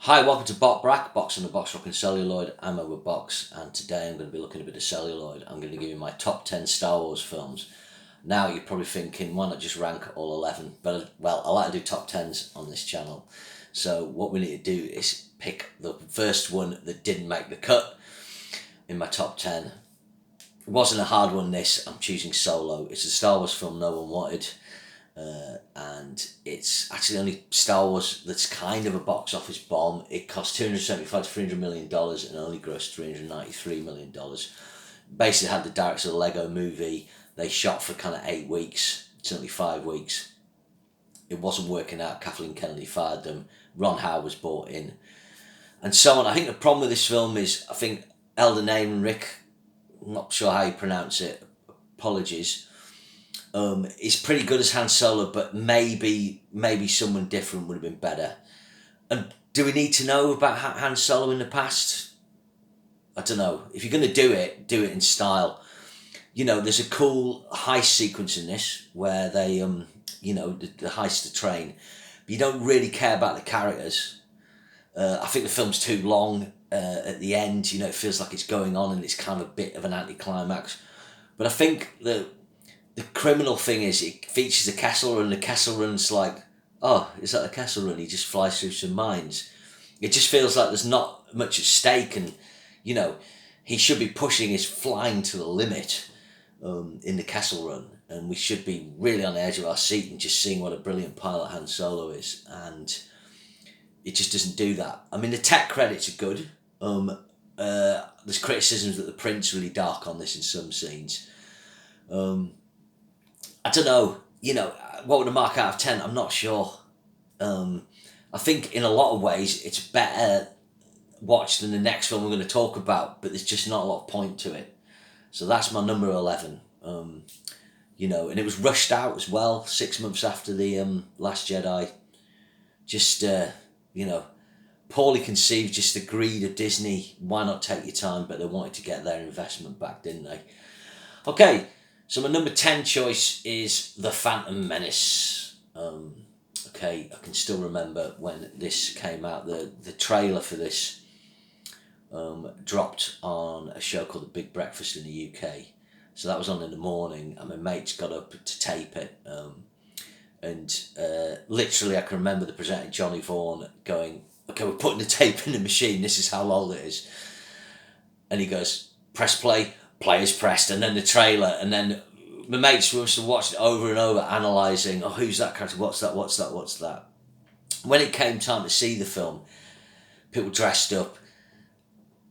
Hi, welcome to Bot Brack, Box on the Box Rocking Celluloid. I'm with Box, and today I'm going to be looking at a bit of celluloid. I'm going to give you my top 10 Star Wars films. Now, you're probably thinking, why not just rank all 11? But, well, I like to do top 10s on this channel. So, what we need to do is pick the first one that didn't make the cut in my top 10. It wasn't a hard one, this. I'm choosing Solo. It's a Star Wars film no one wanted. And it's actually only Star Wars that's kind of a box office bomb. It cost $275 to $300 million and only grossed $393 million. Basically had the directors of the Lego movie. They shot for kind of 8 weeks, certainly 5 weeks. It wasn't working out. Kathleen Kennedy fired them. Ron Howard was brought in. And so on. I think the problem with this film is, I think Eldon Ehrenreich, I'm not sure how you pronounce it, apologies, is pretty good as Han Solo, but maybe someone different would have been better. And do we need to know about Han Solo in the past? I don't know. If you're going to do it in style. You know, there's a cool heist sequence in this where they, the heist the train. But you don't really care about the characters. I think the film's too long at the end. You know, it feels like it's going on and it's kind of a bit of an anticlimax. But I think the criminal thing is it features the Kessel Run. The Kessel Run's like, oh, is that a Kessel Run? He just flies through some mines. It just feels like there's not much at stake, and you know, he should be pushing his flying to the limit in the Kessel Run, and we should be really on the edge of our seat and just seeing what a brilliant pilot Han Solo is, and it just doesn't do that. I mean, the tech credits are good. There's criticisms that the print's really dark on this in some scenes. I don't know, what would I mark out of 10? I'm not sure. I think in a lot of ways it's better watched than the next film we're going to talk about, but there's just not a lot of point to it. So that's my number 11. And it was rushed out as well, 6 months after the Last Jedi. Just, poorly conceived, just the greed of Disney. Why not take your time? But they wanted to get their investment back, didn't they? Okay. So my number 10 choice is The Phantom Menace. I can still remember when this came out. The trailer for this dropped on a show called The Big Breakfast in the UK. So that was on in the morning, and my mates got up to tape it. Literally, I can remember the presenter, Johnny Vaughan, going, okay, we're putting the tape in the machine. This is how old it is. And he goes, press play. Play is pressed, and then the trailer, and then my mates must have watched it over and over, analysing, oh, who's that character, what's that. When it came time to see the film, people dressed up,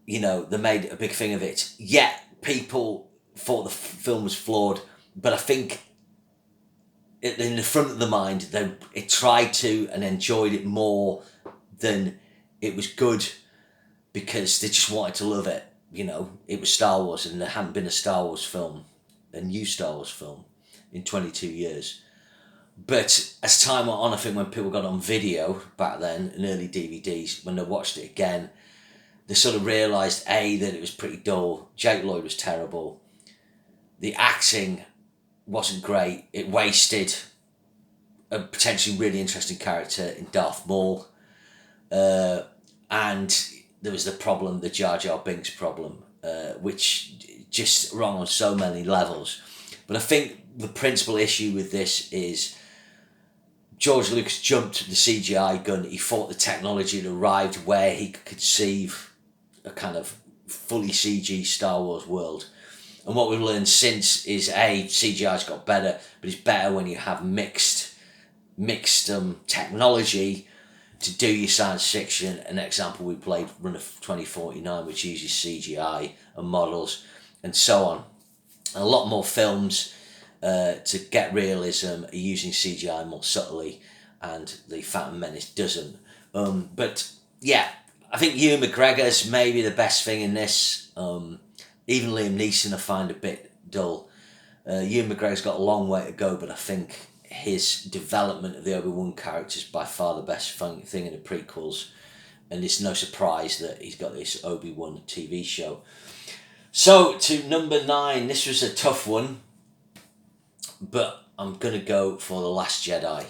they made a big thing of it. Yet, people thought the film was flawed, but I think in the front of the mind, it tried to and enjoyed it more than it was good, because they just wanted to love it. It was Star Wars, and there hadn't been a new Star Wars film, in 22 years. But as time went on, I think when people got on video back then, and early DVDs, when they watched it again, they sort of realised, A, that it was pretty dull. Jake Lloyd was terrible. The acting wasn't great. It wasted a potentially really interesting character in Darth Maul. And there was the Jar Jar Binks problem, which just wrong on so many levels. But I think the principal issue with this is George Lucas jumped the CGI gun. He thought the technology had arrived where he could conceive a kind of fully CG Star Wars world. And what we've learned since is, CGI's got better, but it's better when you have mixed technology to do your science fiction. An example, we played Run of 2049, which uses CGI and models and so on. And a lot more films to get realism are using CGI more subtly, and The Phantom Menace doesn't. But yeah, I think Ewan McGregor's maybe the best thing in this. Even Liam Neeson I find a bit dull. Ewan McGregor's got a long way to go, but I think his development of the Obi-Wan character is by far the best thing in the prequels, and it's no surprise that he's got this Obi-Wan TV show. So, to number 9, this was a tough one, but I'm going to go for The Last Jedi.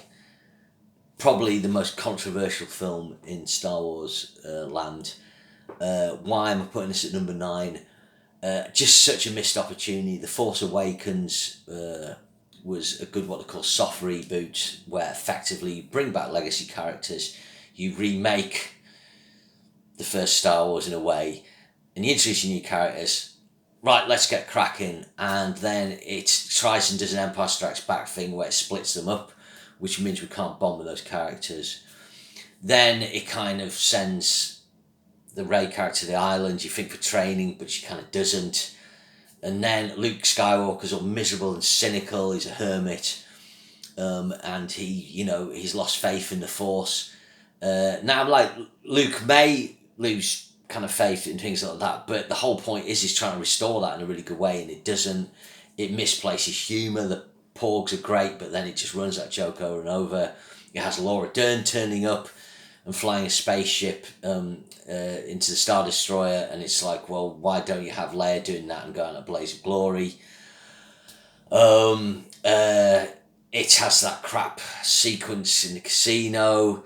probably the most controversial film in Star Wars land. Why am I putting this at number 9? Just such a missed opportunity. The Force Awakens was a good, what they call soft reboot, where effectively you bring back legacy characters, you remake the first Star Wars in a way, and you introduce your new characters. Right, let's get cracking. And then it tries and does an Empire Strikes Back thing where it splits them up, which means we can't bond with those characters. Then it kind of sends the Rey character to the island, you think for training, but she kind of doesn't. And then Luke Skywalker's all miserable and cynical, he's a hermit, and he's lost faith in the Force. Now, like, Luke may lose kind of faith in things like that, but the whole point is he's trying to restore that in a really good way, and it doesn't. It misplaces humour. The Porgs are great, but then it just runs that joke over and over. It has Laura Dern turning up and flying a spaceship into the Star Destroyer, and it's like, well, why don't you have Leia doing that and going a blaze of glory? It has that crap sequence in the casino.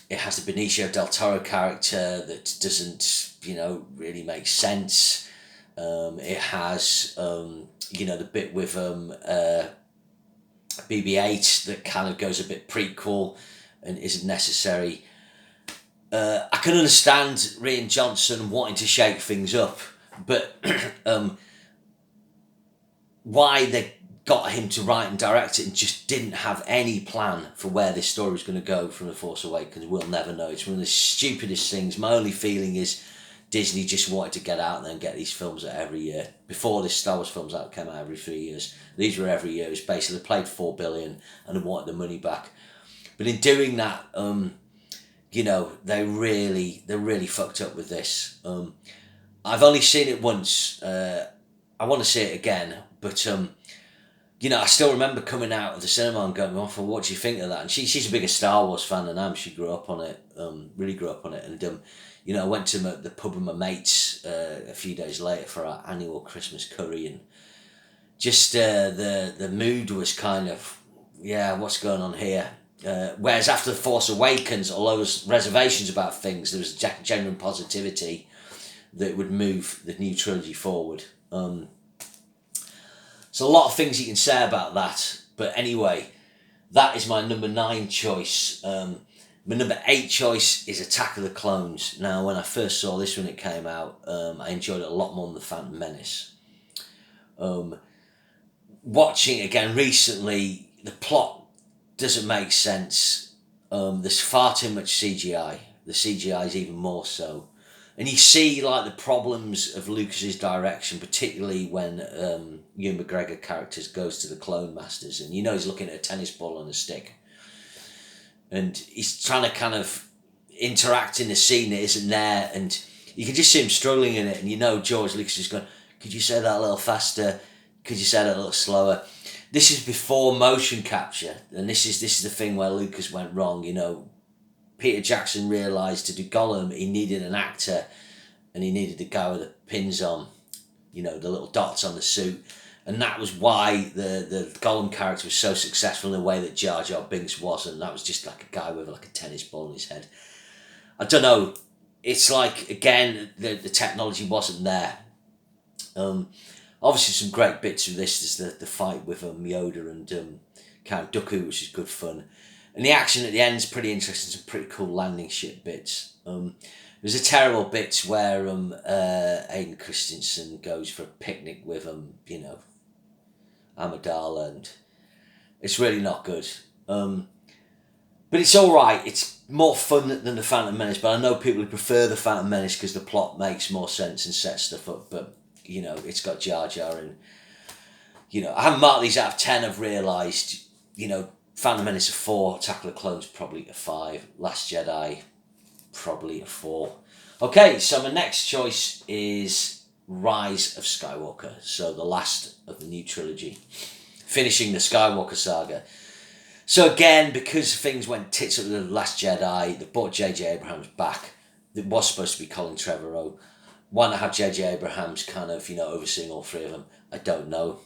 It has the Benicio del Toro character that doesn't, really make sense. It has, the bit with BB-8 that kind of goes a bit prequel and isn't necessary. I can understand Rian Johnson wanting to shake things up, but why they got him to write and direct it and just didn't have any plan for where this story was going to go from The Force Awakens, we'll never know. It's one of the stupidest things. My only feeling is Disney just wanted to get out there and get these films out every year. Before this, Star Wars films came out every 3 years. These were every year. It was basically, they played $4 billion and they wanted the money back. But in doing that, they really fucked up with this. I've only seen it once. I want to see it again, but I still remember coming out of the cinema and going, well, what do you think of that? And she's a bigger Star Wars fan than I am. She grew up on it, really grew up on it. And, I went to the pub with my mates a few days later for our annual Christmas curry. And just the mood was kind of, what's going on here? Whereas after The Force Awakens, although there was reservations about things, there was genuine positivity that would move the new trilogy forward. So a lot of things you can say about that. But anyway, that is my number 9 choice. My number 8 choice is Attack of the Clones. Now, when I first saw this when it came out, I enjoyed it a lot more than The Phantom Menace. Watching it again recently, the plot doesn't make sense. There's far too much CGI. The CGI is even more so. And you see the problems of Lucas's direction, particularly when Ewan McGregor characters goes to the Clone Masters, and he's looking at a tennis ball on a stick, and he's trying to kind of interact in a scene that isn't there, and you can just see him struggling in it, and George Lucas is going, could you say that a little faster? Could you say that a little slower? This is before motion capture, and this is the thing where Lucas went wrong. Peter Jackson realised to do Gollum, he needed an actor, and he needed the guy with the pins on, the little dots on the suit. And that was why the Gollum character was so successful in the way that Jar Jar Binks wasn't. That was just like a guy with a tennis ball in his head. I don't know. It's like, again, the technology wasn't there. Obviously some great bits of this. There's the fight with Yoda and Count Dooku, which is good fun. And the action at the end is pretty interesting, some pretty cool landing ship bits. There's a terrible bit where Hayden Christensen goes for a picnic with Amidala, and it's really not good. But it's alright, it's more fun than The Phantom Menace, but I know people who prefer The Phantom Menace because the plot makes more sense and sets stuff up, but, it's got Jar Jar and, I haven't marked these out of 10, I've realised, Phantom Menace a 4, Attack of the Clones probably a 5, Last Jedi probably a 4. Okay, so my next choice is Rise of Skywalker, so the last of the new trilogy, finishing the Skywalker saga. So again, because things went tits up with The Last Jedi, they brought J.J. Abrams back. It was supposed to be Colin Trevorrow. Why not have J.J. Abrams kind of, overseeing all 3 of them? I don't know.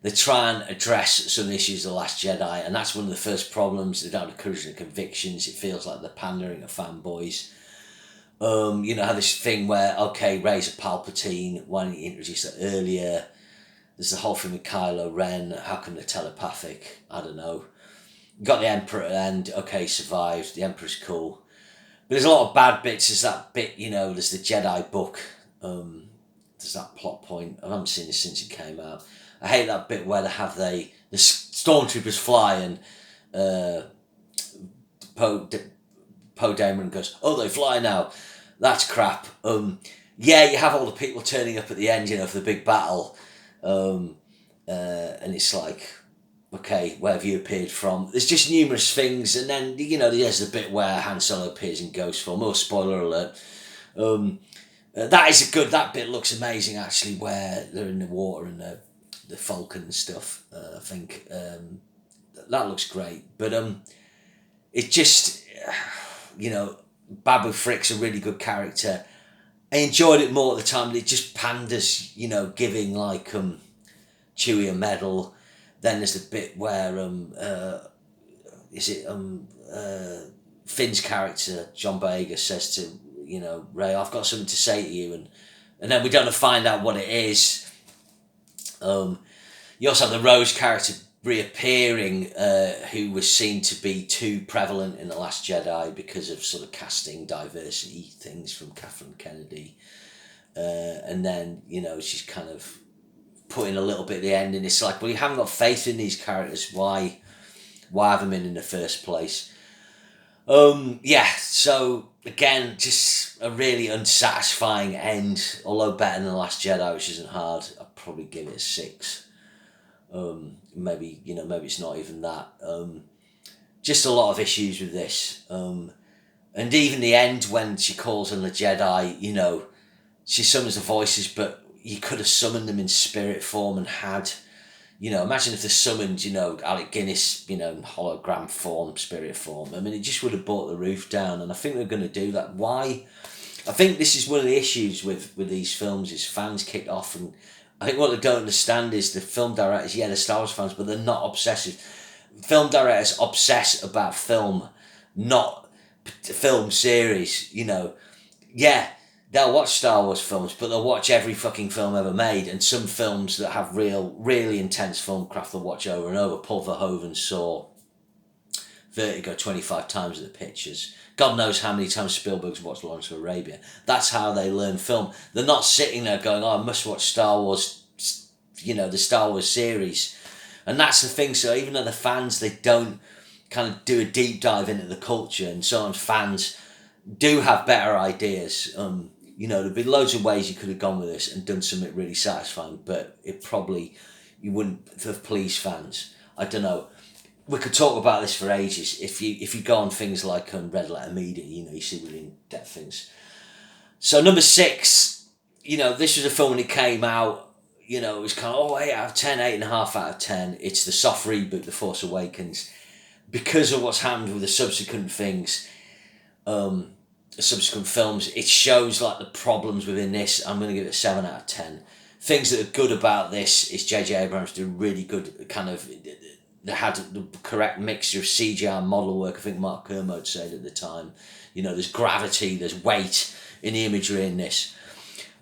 they try and address some issues of The Last Jedi, and that's one of the first problems. They don't have the courage and convictions. It feels like they're pandering to fanboys. You know, how this thing where, okay, Rey's a Palpatine, why didn't you introduce that earlier? There's the whole thing with Kylo Ren, how come they're telepathic? I don't know. Got the Emperor at the end, okay, survived, the Emperor's cool. But there's a lot of bad bits. There's that bit, you know, there's the Jedi book. There's that plot point. I haven't seen this since it came out. I hate that bit where they have the stormtroopers fly and Poe Dameron goes, oh, they fly now. That's crap. Yeah, you have all the people turning up at the end, you know, for the big battle. And it's like, okay, where have you appeared from? There's just numerous things. And then, you know, there's the bit where Han Solo appears in ghost form. Oh, spoiler alert. That is that bit looks amazing, actually, where they're in the water and the Falcon and stuff. I think that looks great. But it just, you know, Babu Frick's a really good character. I enjoyed it more at the time, but it just panders, you know, giving like Chewie a medal. Then there's the bit where Finn's character John Boyega says to, you know, Rey, I've got something to say to you, and then we don't find out what it is. You also have the Rose character reappearing, who was seen to be too prevalent in The Last Jedi because of sort of casting diversity things from Catherine Kennedy. And then, you know, she's kind of put in a little bit at the end, and it's like, well, you haven't got faith in these characters. Why have them in the first place? Yeah, so again, just a really unsatisfying end, although better than The Last Jedi, which isn't hard. I'd probably give it a 6. Maybe it's not even that. Just a lot of issues with this. And even the end when she calls on the Jedi, you know, she summons the voices, but you could have summoned them in spirit form and had, you know, imagine if they summoned, you know, Alec Guinness, you know, in hologram form, spirit form. I mean, it just would have brought the roof down, and I think they're going to do that. Why? I think this is one of the issues with these films is fans kick off, and I think what they don't understand is the film directors, yeah, they're Star Wars fans, but they're not obsessive. Film directors obsess about film, not film series, you know. Yeah, they'll watch Star Wars films, but they'll watch every fucking film ever made, and some films that have really intense film craft they'll watch over and over. Paul Verhoeven saw Vertigo 25 times at the pictures. God knows how many times Spielberg's watched Lawrence of Arabia. That's how they learn film. They're not sitting there going, oh, I must watch Star Wars, you know, the Star Wars series. And that's the thing. So even though the fans, they don't kind of do a deep dive into the culture, and sometimes fans do have better ideas. You know, there'd be loads of ways you could have gone with this and done something really satisfying, but you wouldn't have pleased fans. I don't know. We could talk about this for ages. If you go on things like Red Letter Media, you know, you see really in-depth things. So number 6, you know, this was a film when it came out, you know, it was kind of, 8 out of 10, 8.5 out of 10. It's the soft reboot, The Force Awakens. Because of what's happened with the subsequent things, the subsequent films, it shows like the problems within this. I'm going to give it a 7 out of 10. Things that are good about this is J.J. Abrams did a really good kind of, they had the correct mixture of CGI and model work. I think Mark Kermode said at the time, you know, there's gravity, there's weight in the imagery in this.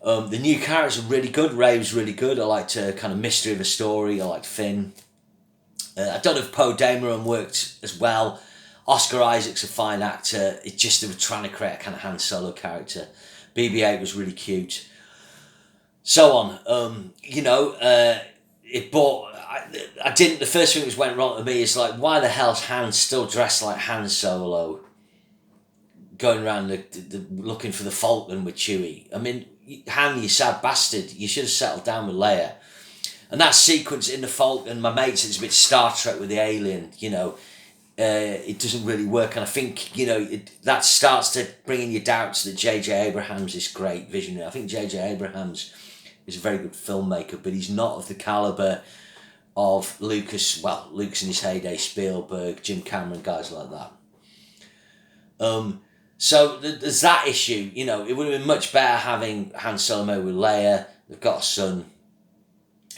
The new characters are really good. Rey was really good. I liked her kind of mystery of the story. I liked Finn. I don't know if Poe Dameron worked as well. Oscar Isaac's a fine actor. It just, they were trying to create a kind of Han Solo character. BB-8 was really cute. So on. You know, it bought... I didn't... The first thing that went wrong to me is like, why the hell's Han still dressed like Han Solo? Going around looking for the Falcon with Chewie. I mean, Han, you sad bastard. You should have settled down with Leia. And that sequence in the Falcon, my mate said it's a bit Star Trek with the alien, you know. It doesn't really work, and I think, you know, that starts to bring in your doubts that J.J. Abrams is great visionary. I think J.J. Abrams is a very good filmmaker, but he's not of the calibre of Lucas in his heyday, Spielberg, Jim Cameron, guys like that. So there's that issue, you know. It would have been much better having Han Solo with Leia. They've got a son.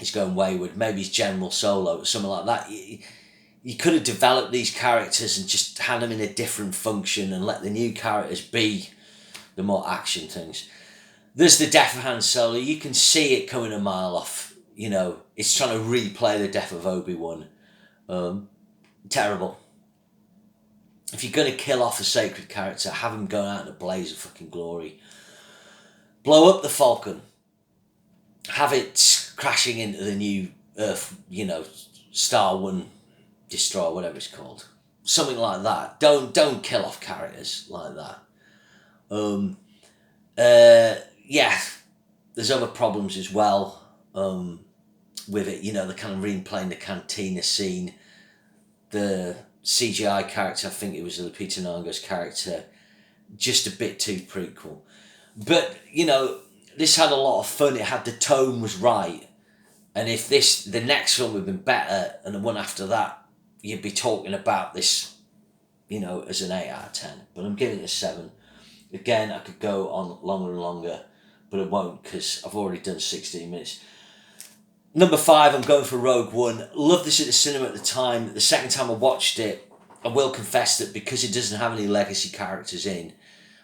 he's going wayward. Maybe he's General Solo or something like that. You could have developed these characters and just had them in a different function and let the new characters be the more action things. There's the death of Han Solo. You can see it coming a mile off. You know, it's trying to replay the death of Obi-Wan. Terrible. If you're going to kill off a sacred character, have him go out in a blaze of fucking glory. Blow up the Falcon. Have it crashing into the new Earth, you know, Star One Destroyer, whatever it's called. Something like that. Don't kill off characters like that. Yeah, there's other problems as well with it. You know, they're kind of replaying the cantina scene. The CGI character, I think it was Lupita Nyong'o's character, just a bit too prequel. But, you know, this had a lot of fun. It had, the tone was right. And if the next film had been better, and the one after that, you'd be talking about this, you know, as an 8 out of 10. But I'm giving it a 7. Again, I could go on longer and longer, but I won't because I've already done 16 minutes. Number 5, I'm going for Rogue One. Loved this at the cinema at the time. The second time I watched it, I will confess that because it doesn't have any legacy characters in,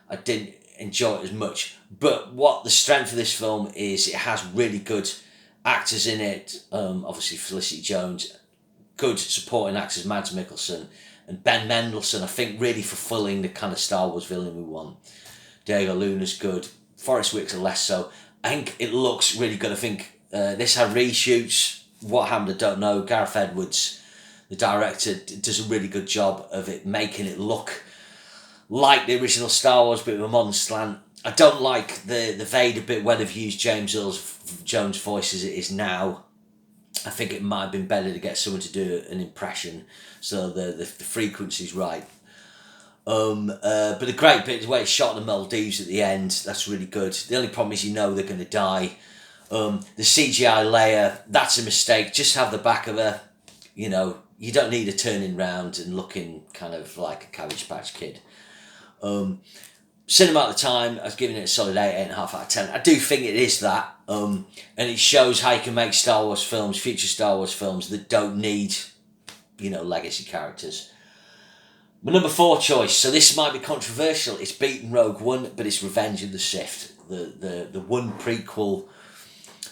I didn't enjoy it as much. But what the strength of this film is, it has really good actors in it. Obviously Felicity Jones, good supporting actors, Mads Mikkelsen and Ben Mendelsohn, I think really fulfilling the kind of Star Wars villain we want. Diego Luna's good. Forrest Whitaker less so. I think it looks really good. I think this had reshoots. What happened, I don't know. Gareth Edwards, the director, does a really good job of it, making it look like the original Star Wars, but with a modern slant. I don't like the Vader bit where they've used James Earl Jones' voice as it is now. I think it might have been better to get someone to do an impression so the frequency's right. But the great bit is the way it's shot in the Maldives at the end. That's really good. The only problem is, you know, they're going to die. The CGI Leia, that's a mistake. Just have the back of her. You know, you don't need her turning round and looking kind of like a Cabbage Patch Kid. Cinema at the time, I was giving it a solid 8.5 out of 10. I do think it is that. And it shows how you can make Star Wars films, future Star Wars films, that don't need, you know, legacy characters. My number 4 choice, so this might be controversial, it's beaten Rogue One, but it's Revenge of the Sith. The one prequel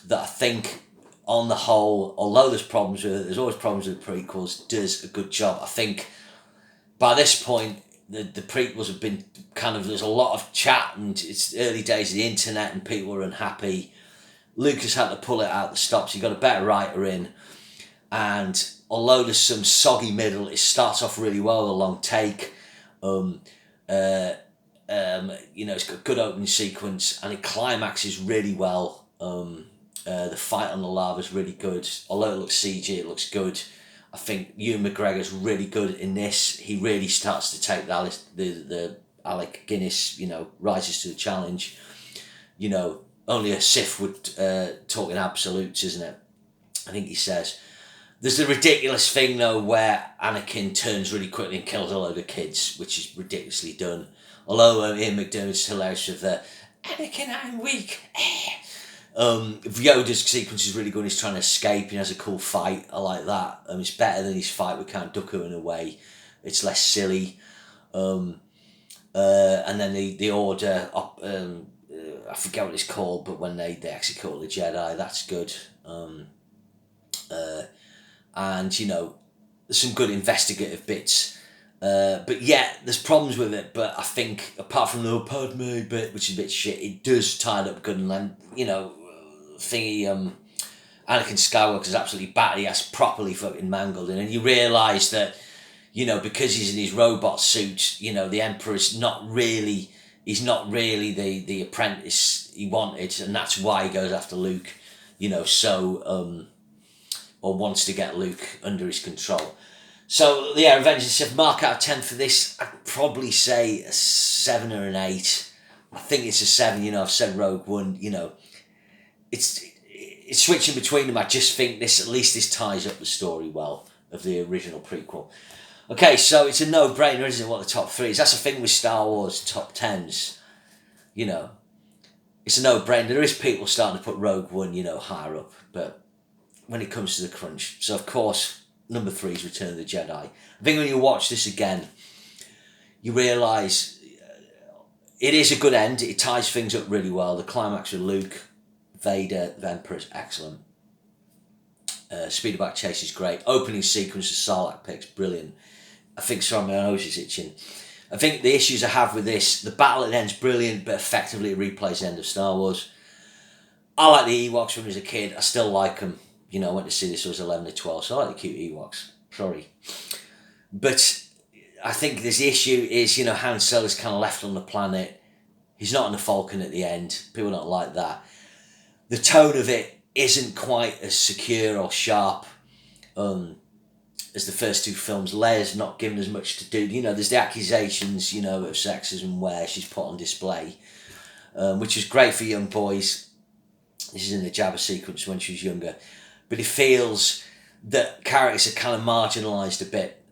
that I think, on the whole, although there's problems with it, there's always problems with prequels, does a good job. I think by this point, the prequels have been kind of, there's a lot of chat, and it's early days of the internet and people are unhappy. Lucas had to pull it out the stops. He got a better writer in, and although there's some soggy middle, it starts off really well with a long take. You know, it's got a good opening sequence, and it climaxes really well. The fight on the lava is really good. Although it looks CG, it looks good. I think Ewan McGregor's really good in this. He really starts to take the Alec Guinness, you know, rises to the challenge. You know, only a Sith would talk in absolutes, isn't it? I think he says. There's the ridiculous thing, though, where Anakin turns really quickly and kills a load of kids, which is ridiculously done. Although Ian McDermott's hilarious with the Anakin, I'm weak. Yoda's sequence is really good. He's trying to escape. He has a cool fight. I like that. It's better than his fight with Count Dooku in a way. It's less silly. And then the Order, I forget what it's called, but when they execute all the Jedi, that's good. And, you know, there's some good investigative bits. But yeah, there's problems with it, but I think, apart from the Padme bit, which is a bit shit, it does tie it up good, and then, you know, Anakin Skywalker's absolutely battered, he has properly fucking mangled, and then you realise that, you know, because he's in his robot suit, you know, the Emperor's not really, he's not really the apprentice he wanted, and that's why he goes after Luke, you know, so, or wants to get Luke under his control. So, yeah, Revenge of the Sith, mark out of 10 for this, I'd probably say a 7 or an 8. I think it's a 7, you know, I've said Rogue One, you know, it's switching between them. I just think at least this ties up the story well of the original prequel. Okay, so it's a no-brainer, isn't it, what the top 3 is? That's the thing with Star Wars top 10s, you know, it's a no-brainer. There is people starting to put Rogue One, you know, higher up, but when it comes to the crunch. So, of course, number 3 is Return of the Jedi. I think when you watch this again, you realise it is a good end. It ties things up really well. The climax with Luke, Vader, the Emperor is excellent. Speederbike chase is great. Opening sequence of Sarlacc pits, brilliant. I think, sorry, my nose is itching. I think the issues I have with this, the battle at the end's brilliant, but effectively it replays the end of Star Wars. I like the Ewoks when I was a kid. I still like them. You know, I went to see this when I was 11 or 12, so I like the cute Ewoks. Sorry. But I think this issue is, Han Solo's kind of left on the planet. He's not on the Falcon at the end. People don't like that. The tone of it isn't quite as secure or sharp as the first 2 films. Leia's not given as much to do. There's the accusations, of sexism where she's put on display, which is great for young boys. This is in the Jabba sequence when she was younger. But it feels that characters are kind of marginalised a bit.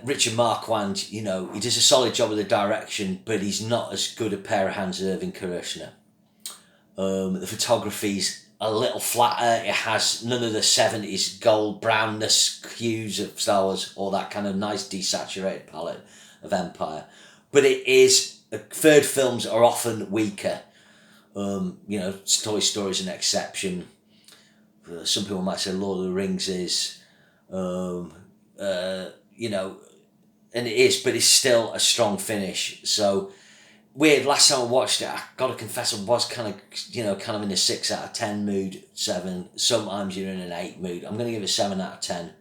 Richard Marquand, he does a solid job of the direction, but he's not as good a pair of hands as Irving Kershner. The photography's a little flatter. It has none of the 70s gold brownness hues of Star Wars or that kind of nice desaturated palette of Empire. But it is, third films are often weaker. Toy Story's an exception. Some people might say Lord of the Rings is, and it is, but it's still a strong finish. So, weird, last time I watched it, I gotta confess I was kind of in a 6 out of 10 mood, 7. Sometimes you're in an 8 mood. I'm going to give it 7 out of 10.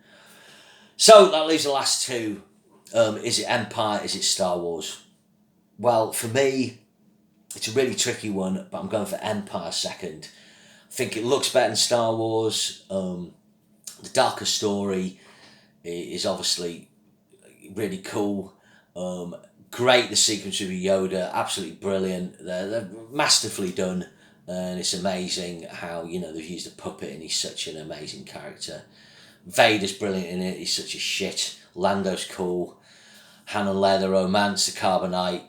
So, that leaves the last 2. Is it Empire, is it Star Wars? Well, for me, it's a really tricky one, but I'm going for Empire second. I think it looks better than Star Wars. The darker story is obviously really cool. Great, the sequence with Yoda, absolutely brilliant. They're masterfully done, and it's amazing how they've used a puppet, and he's such an amazing character. Vader's brilliant in it. He's such a shit. Lando's cool. Han and Leia, the romance, the Carbonite,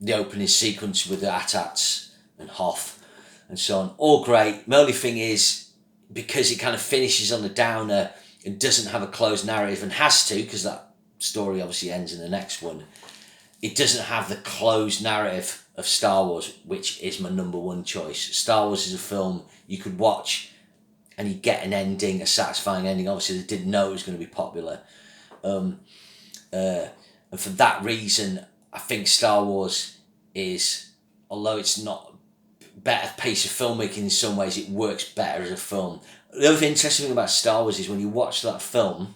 the opening sequence with the AT-ATs and Hoth and so on, all great. My only thing is, because it kind of finishes on a downer and doesn't have a closed narrative, and has to, because that story obviously ends in the next one, it doesn't have the closed narrative of Star Wars, which is my number 1 choice. Star Wars is a film you could watch and you get an ending, a satisfying ending. Obviously they didn't know it was going to be popular. And for that reason, I think Star Wars is, although it's not a better piece of filmmaking in some ways, it works better as a film. The other interesting thing about Star Wars is when you watch that film,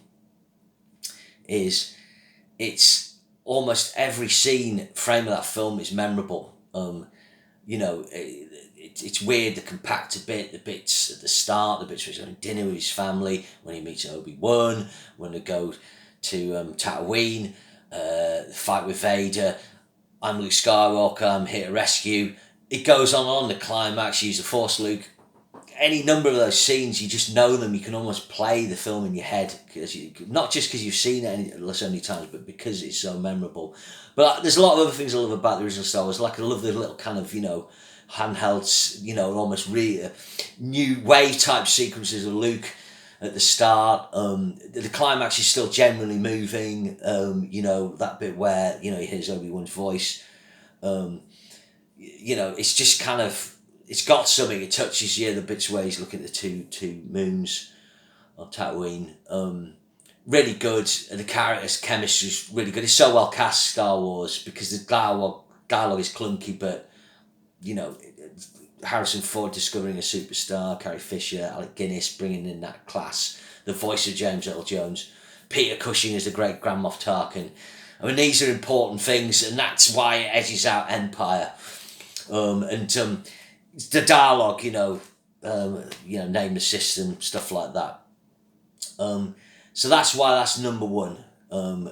is it's almost every frame of that film is memorable. It's weird, the compacted bit, the bits at the start, the bits where he's having dinner with his family, when he meets Obi-Wan, when they go to Tatooine, the fight with Vader, I'm Luke Skywalker, I'm here to rescue. It goes on, the climax, use the Force, Luke. Any number of those scenes, you just know them. You can almost play the film in your head, not just because you've seen it so many times, but because it's so memorable. But there's a lot of other things I love about the original Star Wars. Like I love the little kind of handhelds, almost new wave type sequences of Luke at the start. The climax is still generally moving. That bit where he hears Obi-Wan's voice. It's just kind of. It's got something. It touches you. The bits where he's looking at the two moons on Tatooine. Really good. And the characters' chemistry is really good. It's so well cast, Star Wars, because the dialogue is clunky, but Harrison Ford discovering a superstar, Carrie Fisher, Alec Guinness bringing in that class, the voice of James Earl Jones, Peter Cushing as the great Grand Moff Tarkin. I mean, these are important things, and that's why it edges out Empire. The dialogue, name the system, stuff like that. So that's why that's number 1.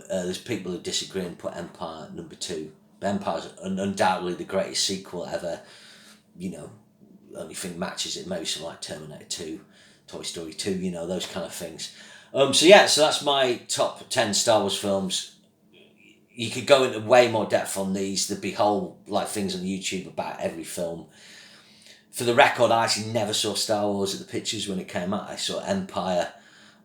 There's people who disagree and put Empire at number 2. But Empire's undoubtedly the greatest sequel ever. Only thing matches it maybe something like Terminator 2, Toy Story 2, those kind of things. So that's my top 10 Star Wars films. You could go into way more depth on these. There'd be whole things on YouTube about every film. For the record, I actually never saw Star Wars at the pictures when it came out. I saw Empire.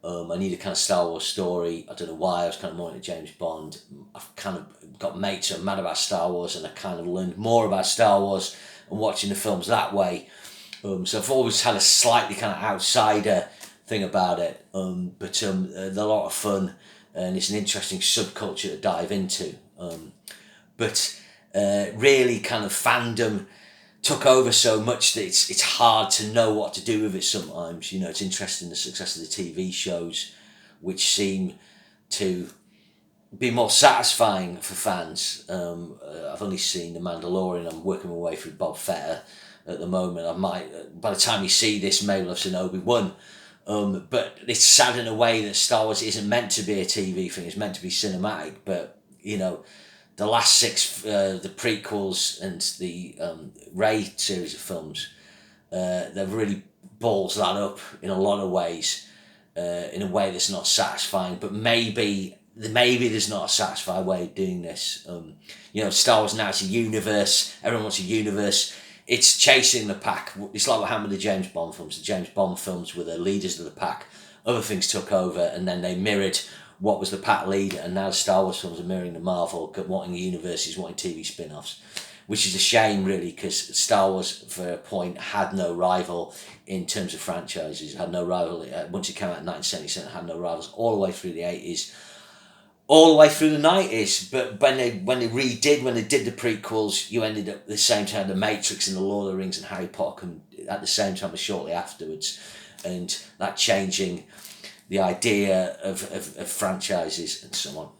I need a kind of Star Wars story. I don't know why. I was kind of more into James Bond. I've kind of got mates who are mad about Star Wars, and I kind of learned more about Star Wars and watching the films that way. So I've always had a slightly kind of outsider thing about it. But they're a lot of fun, and it's an interesting subculture to dive into. But really kind of fandom took over so much that it's hard to know what to do with it sometimes. You know, it's interesting the success of the TV shows, which seem to be more satisfying for fans. I've only seen The Mandalorian. I'm working my way through Bob Fett at the moment. I might, by the time you see this, maybe I've seen Obi-Wan. But it's sad in a way that Star Wars isn't meant to be a TV thing. It's meant to be cinematic. But, you know, the last 6, the prequels and the Rey series of films, they've really balls that up in a lot of ways, in a way that's not satisfying. But maybe there's not a satisfying way of doing this. You know, Star Wars now, it's a universe. Everyone wants a universe. It's chasing the pack. It's like what happened with the James Bond films. The James Bond films were the leaders of the pack. Other things took over, and then they mirrored what was the pack lead, and now the Star Wars films are mirroring the Marvel, wanting universes, wanting TV spin-offs, which is a shame, really, because Star Wars, for a point, had no rival in terms of franchises. It had no rival. Once it came out in 1977, it had no rivals all the way through the 80s, all the way through the 90s. But when they did the prequels, you ended up at the same time The Matrix and The Lord of the Rings and Harry Potter come at the same time or shortly afterwards, and that changing the idea of franchises and so on.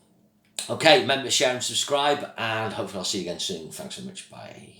Okay, remember, share and subscribe, and hopefully I'll see you again soon. Thanks so much. Bye.